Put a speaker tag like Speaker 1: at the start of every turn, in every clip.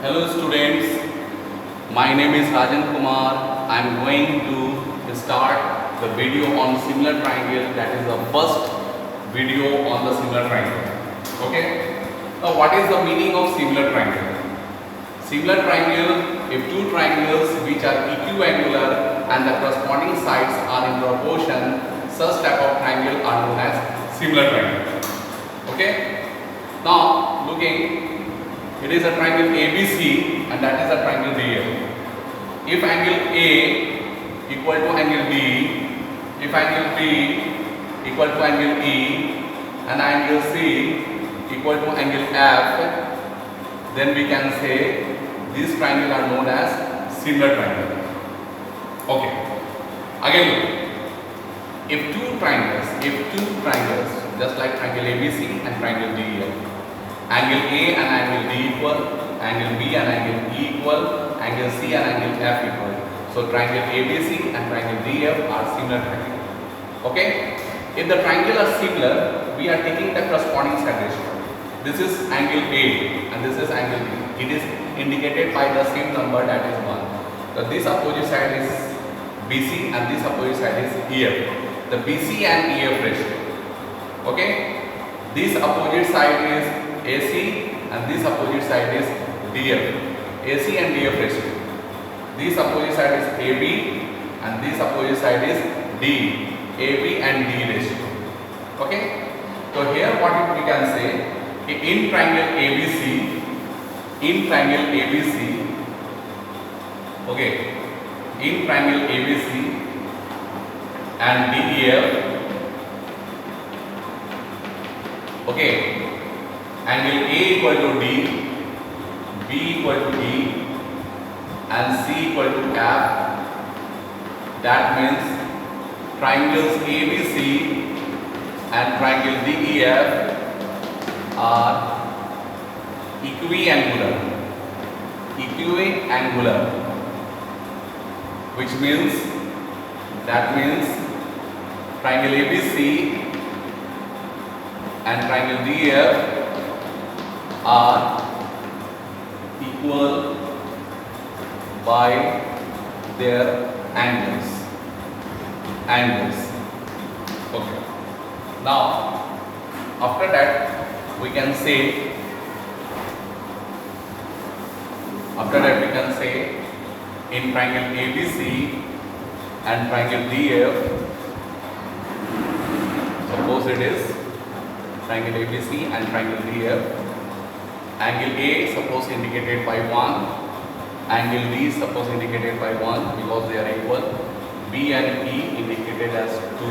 Speaker 1: Hello students, my name is Rajan Kumar. I am going to start the video on similar triangle, that is the first video on the similar triangle. Okay. Now what is the meaning of similar triangle? Similar triangle, if two triangles which are equiangular and the corresponding sides are in proportion, such type of triangle are known as similar triangle. Okay. Now looking, it is a triangle ABC and that is a triangle DF. If angle A equal to angle B, if angle B equal to angle E and angle C equal to angle F, then we can say these triangles are known as similar triangle. Okay. Again look, if two triangles, just like triangle ABC and triangle DF, angle A and angle D equal, angle B and angle E equal, angle C and angle F equal. So triangle ABC and triangle DF are similar triangles. Okay? If the triangles are similar, we are taking the corresponding side ratio. This is angle A and this is angle B. It is indicated by the same number, that is 1. So this opposite side is BC and this opposite side is EF. The BC and EF ratio. Okay? This opposite side is AC and this opposite side is DF. AC and DF ratio. This opposite side is AB and this opposite side is D. AB and D ratio. Okay. So here what we can say, in triangle ABC, okay, in triangle ABC and DEF, okay, angle A equal to D, B equal to E and C equal to F. That means triangles ABC and triangle DEF are equiangular, which means, triangle ABC and triangle DEF are equal by their angles. Okay. Now, after that, we can say, in triangle ABC and triangle DF, suppose it is triangle ABC and triangle DF, angle A suppose indicated by 1, angle D suppose indicated by 1 because they are equal, B and E indicated as 2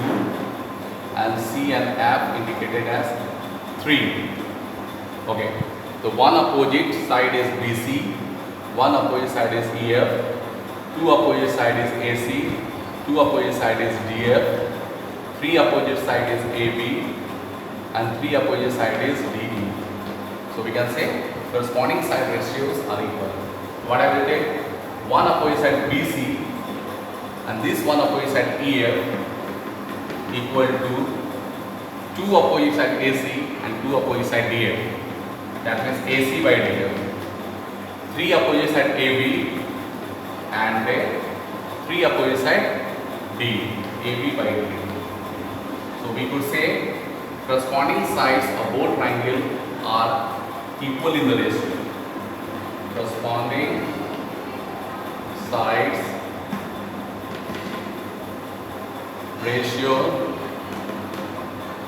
Speaker 1: and C and F indicated as 3. Okay, so one opposite side is BC, one opposite side is EF, two opposite side is AC, two opposite side is DF, three opposite side is AB and three opposite side is DE. So we can say corresponding side ratios are equal. What I will take, one opposite side BC and this one opposite side EF equal to two opposite side AC and two opposite side DF. That means AC by DF. Three opposite side AB and three opposite side D, AB by D. So we could say corresponding sides of both triangles are equal in the ratio. Corresponding sides ratio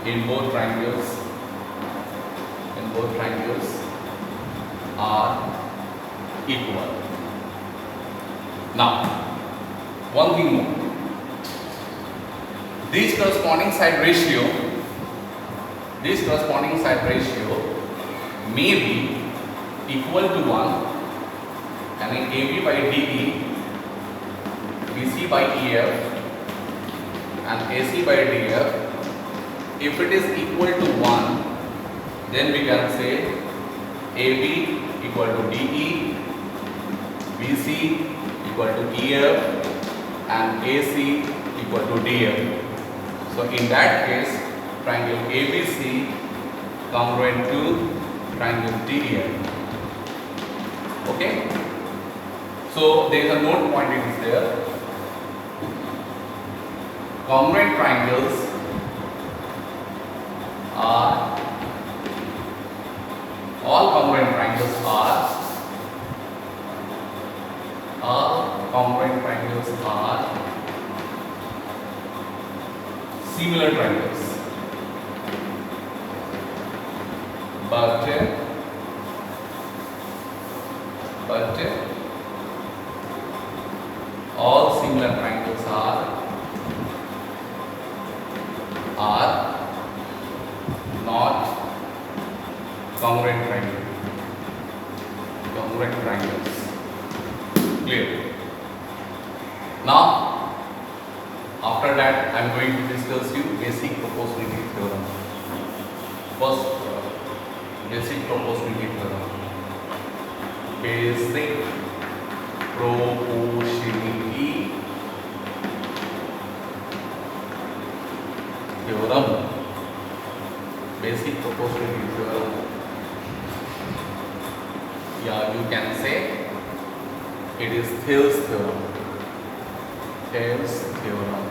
Speaker 1: in both triangles are equal. Now, one thing more. This corresponding side ratio may be equal to 1, and in AB by DE, BC by EF and AC by DF. If it is equal to 1, then we can say AB equal to DE, BC equal to EF and AC equal to DF. So in that case, triangle ABC congruent to triangle DEF. Okay, so there is a note point, it is there. Congruent triangles are, all congruent triangles are similar triangles, but all similar triangles are not congruent triangles. Clear? Now, after that, I am going to discuss you basic proportionality theorem. First, basic proportionality theorem. Basic proportionality theorem. Basic proportionality theorem. Yeah, you can say it is Thales theorem. Thales theorem.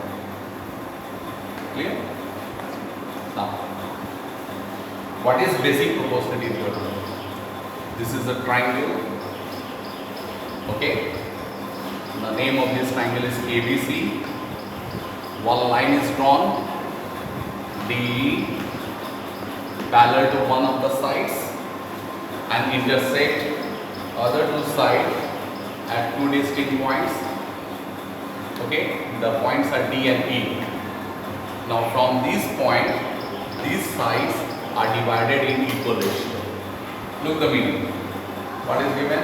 Speaker 1: Clear? Now, what is basic proportionality theorem? This is a triangle. Okay. The name of this triangle is ABC. One line is drawn, DE, parallel to one of the sides and intersect other two sides at two distinct points. Okay, the points are D and E. Now from this point, these sides are divided in equal ratio. Look the meaning. What is given?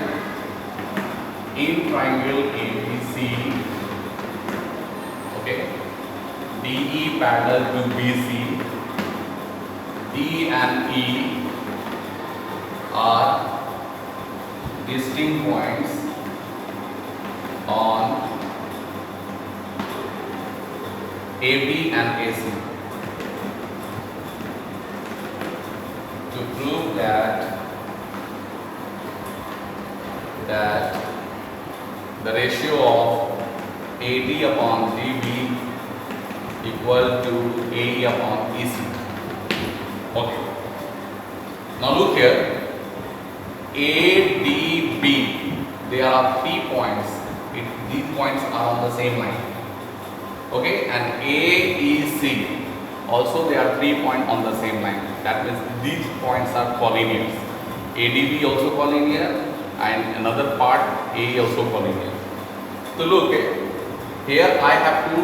Speaker 1: In triangle ABC, okay, DE parallel to BC, D and E are distinct points on AB and AC. To prove that the ratio of AD upon DB equal to AE upon EC. Okay. Now look here. ADB, there are 3 points. These points are on the same line. Okay, and AEC also there are 3 points on the same line. That means these points are collinear. ADB also collinear and another part AE also collinear. So look, here I have to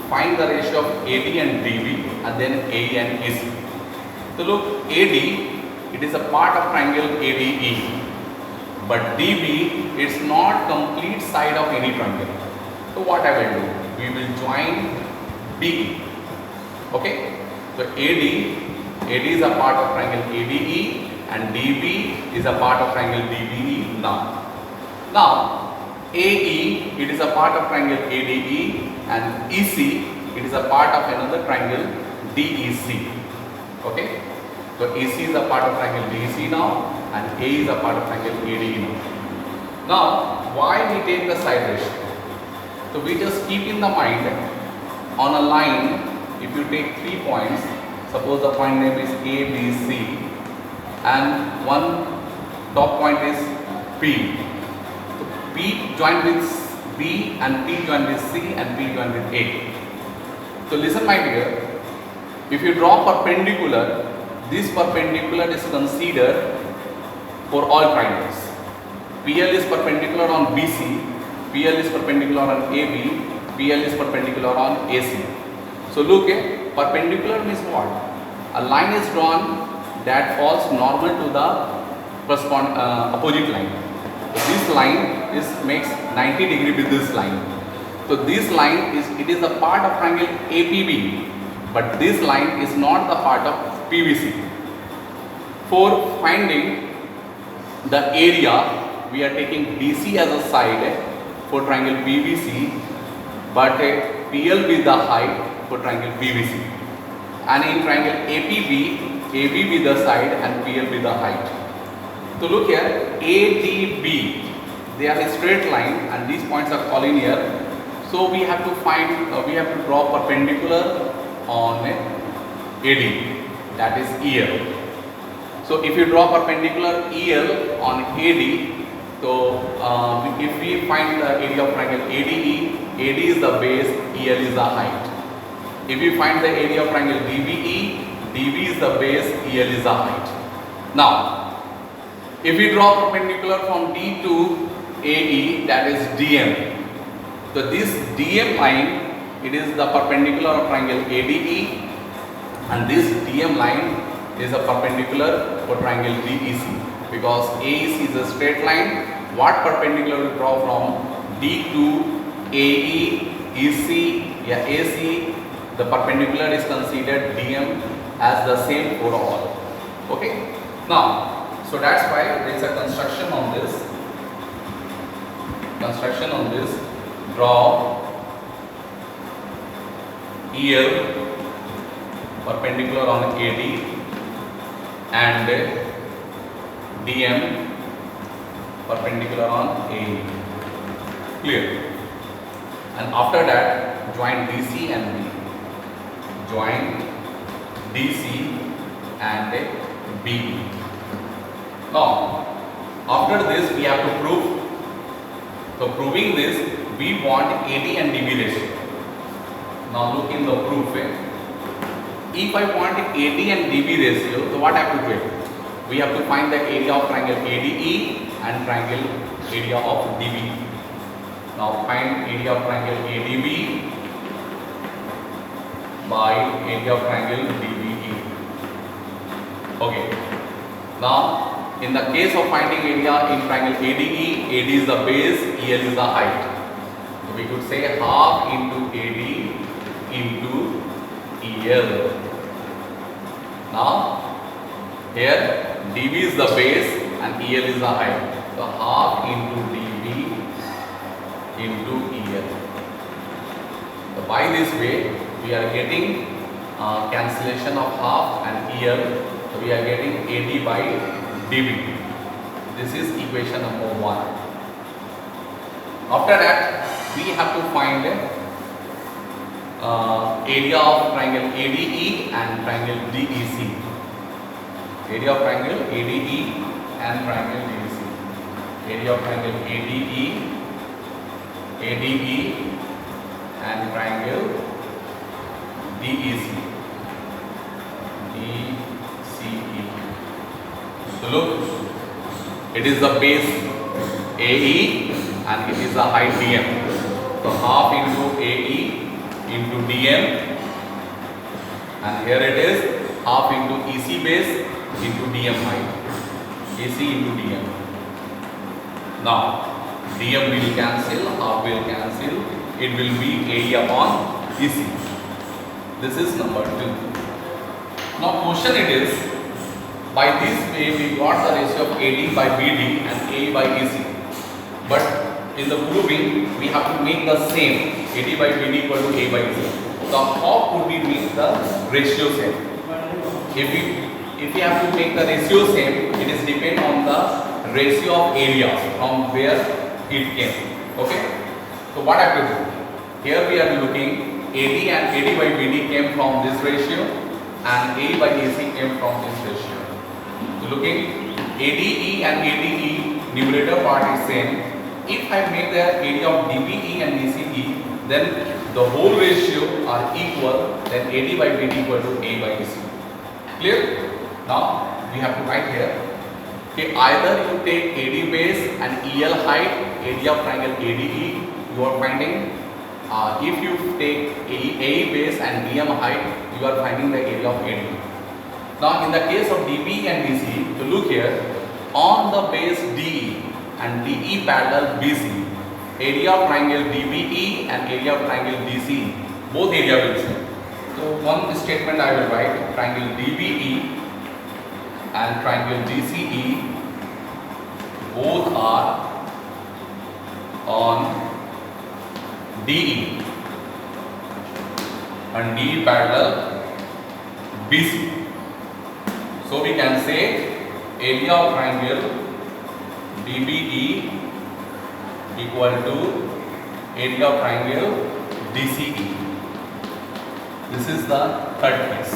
Speaker 1: find the ratio of AD and DB and then AE and EC. So look, AD, it is a part of triangle ADE, but DB is not complete side of any triangle. So what I will do? We will join DE. Okay, so AD is a part of triangle ADE and DB is a part of triangle DBE. Now AE, it is a part of triangle ADE and EC, it is a part of another triangle DEC. Okay, so EC is a part of triangle DEC now and A is a part of triangle ADE now. Now, why we take the side ratio? So we just keep in the mind, on a line, if you take 3 points, suppose the point name is A, B, C and one top point is P. So P joined with B and P joined with C and P joined with A. So listen my dear, if you draw perpendicular, this perpendicular is considered for all triangles. PL is perpendicular on BC, PL is perpendicular on AB, PL is perpendicular on AC. So look, perpendicular means what? A line is drawn that falls normal to the opposite line. So this line makes 90 degree with this line. So this line is a part of triangle APB, but this line is not the part of PVC. For finding the area, we are taking DC as a side for triangle PVC, but PL with the height for triangle PVC. And in triangle APB, AB with the side and PL with the height. So look here, ADB, they are a straight line and these points are collinear. So we have to find, we have to draw perpendicular on AD, that is EL. So if you draw perpendicular EL on AD, so if we find the area of triangle ADE, AD is the base, EL is the height. If we find the area of triangle DBE, DB is the base, EL is the height. Now, if we draw perpendicular from D to AE, that is DM. So this DM line, it is the perpendicular of triangle ADE, and this DM line is a perpendicular for triangle DEC, because AEC is a straight line. What perpendicular we draw from D to AE, EC, yeah, AC, the perpendicular is considered DM as the same for all. Okay. Now, so that's why there is a construction on this. Construction on this. Draw EL perpendicular on AD and DM perpendicular on AE. Clear? And after that, join DC and B. Join DC and B. Now, after this we have to prove. So proving this, we want AD and DB ratio. Now look in the proof. If I want AD and DB ratio, so what I have to do? We have to find the area of triangle ADE and triangle area of DB. Now find area of triangle ADB by area of triangle DBE. Okay. Now, in the case of finding area in triangle ADE, AD is the base, EL is the height. So we could say half into AD into EL. Now, here DB is the base and EL is the height. So half into DB into EL. So by this way, we are getting cancellation of half and EL. So we are getting AD by DB. This is equation number 1. After that, we have to find area of triangle ADE and triangle DEC. Area of triangle ADE and triangle DEC. Area of triangle ADE, ADE and triangle DEC. So look, it is the base AE and it is the height DM. So half into AE into DM, and here it is half into EC base into DM height. AC into DM. Now DM will cancel, half will cancel. It will be area upon EC. This is number 2. Now question it is, by this way we got the ratio of AD by BD and A by EC. But in the proving we have to make the same, AD by BD equal to A by EC. So how could we make the ratio same? If we have to make the ratio same, it is depend on the ratio of areas from where it came. Okay? So what I have to do? Here we are looking AD and AD by BD came from this ratio and A by AC came from this ratio. So looking ADE and ADE numerator part is same. If I make the area of DBE and DCE, then the whole ratio are equal, then AD by BD equal to A by AC. Clear? Now we have to write here. Okay, either you take AD base and EL height, area of triangle ADE, you are finding. If you take AE base and DM height, you are finding the area of AD. Now in the case of DB and DC, to look here, on the base DE and DE parallel BC, area of triangle DBE and area of triangle DC, both area will be same. So one statement I will write, triangle DBE and triangle DCE both are on DE and DE parallel BC. So we can say area of triangle DBE equal to area of triangle DCE. This is the third case.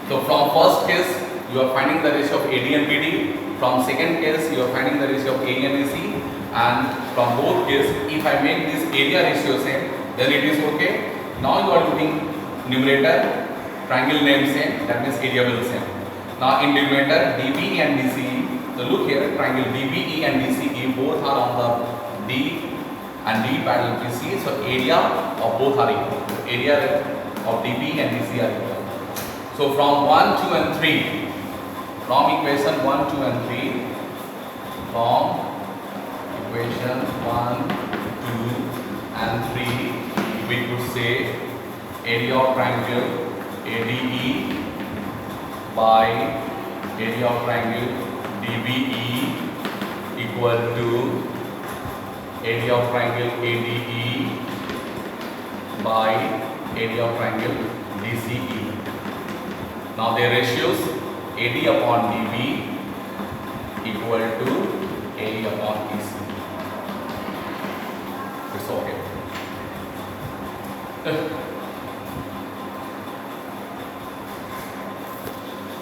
Speaker 1: So from first case you are finding the ratio of AD and BD. From second case you are finding the ratio of AE and AC. And from both cases, if I make this area ratio same, then it is okay. Now you are doing numerator, triangle name same, that means area will same. Now in denominator, DBE and DCE. So look here, triangle DBE and DCE both are on the D and D parallel BC. So area of both are equal. Area of DBE and DCE are equal. So from 1, 2 and 3, from equation 1, 2 and 3, from equation 1, 2 and 3, we could say area of triangle ADE by area of triangle DBE equal to area of triangle ADE by area of triangle DCE. Now their ratios AD upon DB equal to AE upon EC. It's okay.